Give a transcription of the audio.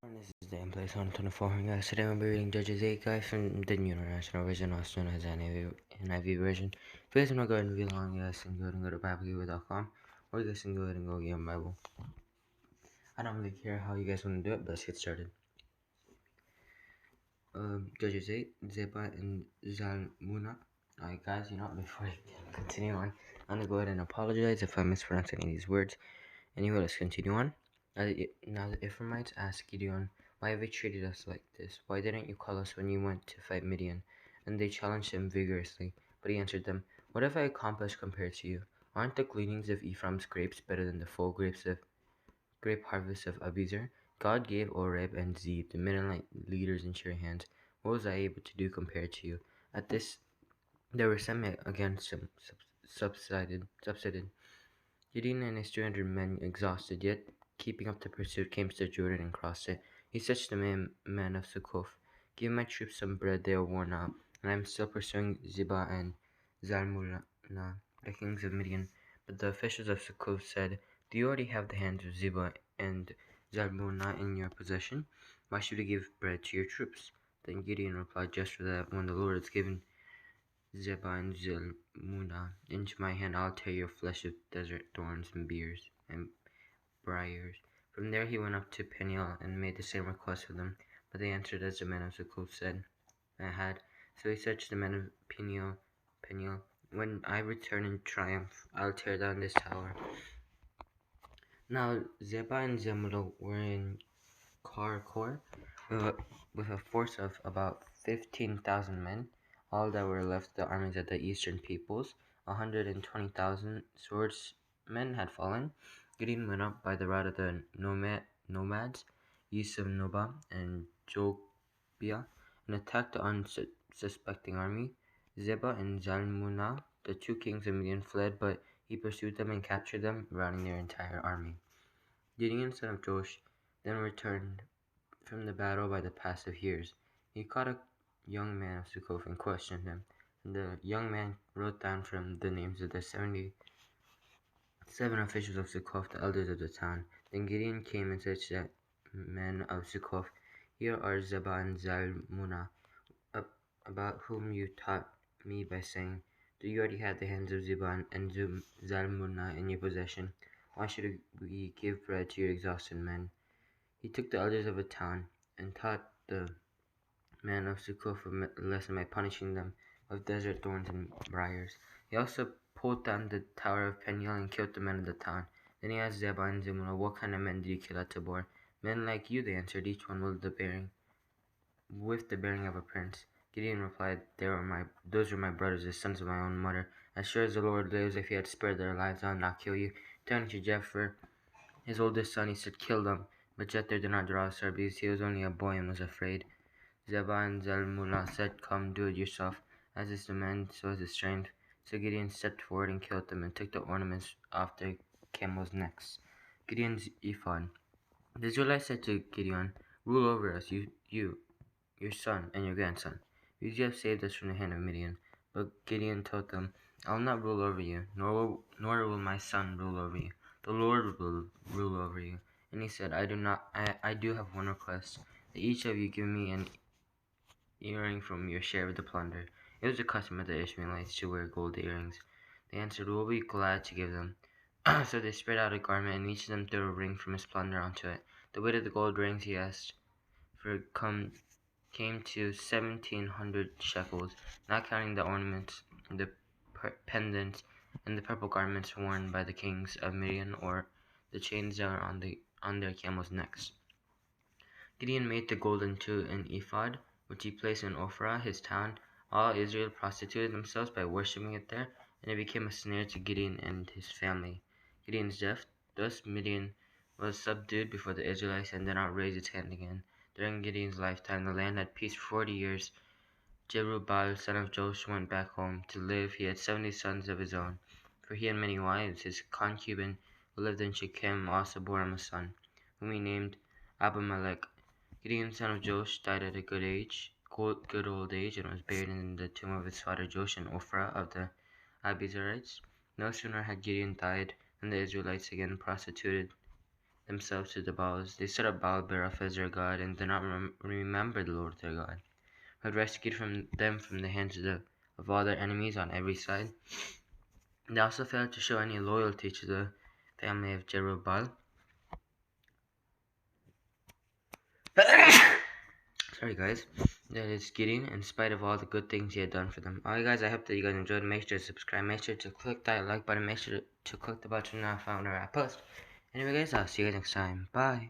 This is the Place on 24, guys. Today I'll be reading Judges 8, guys, from the New International Version, also known as the NIV version. If you guys want to go ahead and read along, you guys can go ahead and go to BibleGiver.com, or you guys can go ahead and go get your Bible. I don't really care how you guys want to do it, but let's get started. Judges 8, Zebah and Zalmunna. Alright, guys, before I continue on, I'm going to go ahead and apologize if I mispronounce any of these words. Anyway, let's continue on. Now the Ephraimites asked Gideon, "Why have you treated us like this? Why didn't you call us when you went to fight Midian?" And they challenged him vigorously. But he answered them, "What have I accomplished compared to you? Aren't the gleanings of Ephraim's grapes better than the full grape harvest of Abiezer? God gave Oreb and Zeb, the Midianite leaders, into your hands. What was I able to do compared to you?" At this, their resentment against him subsided. Gideon and his 200 men, exhausted yet keeping up the pursuit, came to the Jordan and crossed it. He said to the men of Succoth, "Give my troops some bread, they are worn out, and I am still pursuing Zebah and Zalmunna, the kings of Midian." But the officials of Succoth said, "Do you already have the hands of Zebah and Zalmunna in your possession? Why should we give bread to your troops?" Then Gideon replied, "Just for that, when the Lord has given Zebah and Zalmunna into my hand, I'll tear your flesh of desert thorns and briars." From there he went up to Peniel and made the same request of them, but they answered as the men of Succoth said I had. So he said to the men of Peniel, "When I return in triumph, I'll tear down this tower." Now Zebah and Zalmunna were in Karkor with a force of about 15,000 men. All that were left of the armies of the eastern peoples, 120,000 swordsmen, had fallen. Gideon went up by the route of the nomads, east of Nobah and Jogbia, and attacked the unsuspecting army. Zebah and Zalmunna, the two kings of Midian, fled, but he pursued them and captured them, routing their entire army. Gideon, son of Joash, then returned from the battle by the pass of Heres. He caught a young man of Succoth and questioned him, and the young man wrote down for him the names of the 77 officials of Succoth, the elders of the town. Then Gideon came and said to the men of Succoth, "Here are Zebah and Zalmunna, about whom you taught me by saying, 'Do you already have the hands of Zebah and Zalmunna in your possession? Why should we give bread to your exhausted men?'" He took the elders of a town and taught the men of Succoth a lesson by punishing them with desert thorns and briars. He also pulled down the tower of Peniel and killed the men of the town. Then he asked Zebah and Zalmunna, "What kind of men did you kill at Tabor?" "Men like you," they answered, "each one with the bearing of a prince." Gideon replied, "Those were my brothers, the sons of my own mother. As sure as the Lord lives, if he had spared their lives, I would not kill you." Turning to Jephthah, his oldest son, he said, "Kill them." But Jephthah did not draw a sword because he was only a boy and was afraid. Zebah and Zalmunna said, "Come, do it yourself. As is the man, so is his strength." So Gideon stepped forward and killed them, and took the ornaments off their camels' necks. Gideon's ephod. The Israelites said to Gideon, "Rule over us, your son, and your grandson, because you have saved us from the hand of Midian." But Gideon told them, "I will not rule over you, nor will my son rule over you. The Lord will rule over you." And he said, I do have one request, that each of you give me an earring from your share of the plunder." It was the custom of the Ishmaelites to wear gold earrings. They answered, "We'll be glad to give them." So they spread out a garment, and each of them threw a ring from his plunder onto it. The weight of the gold rings he asked for came to 1,700 shekels, not counting the ornaments, the pendants, and the purple garments worn by the kings of Midian, or the chains that were on their camels' necks. Gideon made the gold into an ephod, which he placed in Ophrah, his town. All Israel prostituted themselves by worshipping it there, and it became a snare to Gideon and his family. Gideon's death. Thus Midian was subdued before the Israelites and did not raise its hand again. During Gideon's lifetime, the land had peace for 40 years. Jerubbaal, son of Joash, went back home to live. He had 70 sons of his own, for he had many wives. His concubine, who lived in Shechem, also bore him a son, whom he named Abimelech. Gideon, son of Joash, died at a good old age, and was buried in the tomb of his father Joash in Ophrah of the Abiezrites. No sooner had Gideon died than the Israelites again prostituted themselves to the Baals. They set up Baal Berith as their god and did not remember the Lord their God, who had rescued them from the hands of all their enemies on every side. They also failed to show any loyalty to the family of Jerubbaal. Sorry guys. That is Gideon, in spite of all the good things he had done for them. Alright guys, I hope that you guys enjoyed. Make sure to subscribe. Make sure to click that like button. Make sure to click the button now found where I post. Anyway guys, I'll see you guys next time. Bye.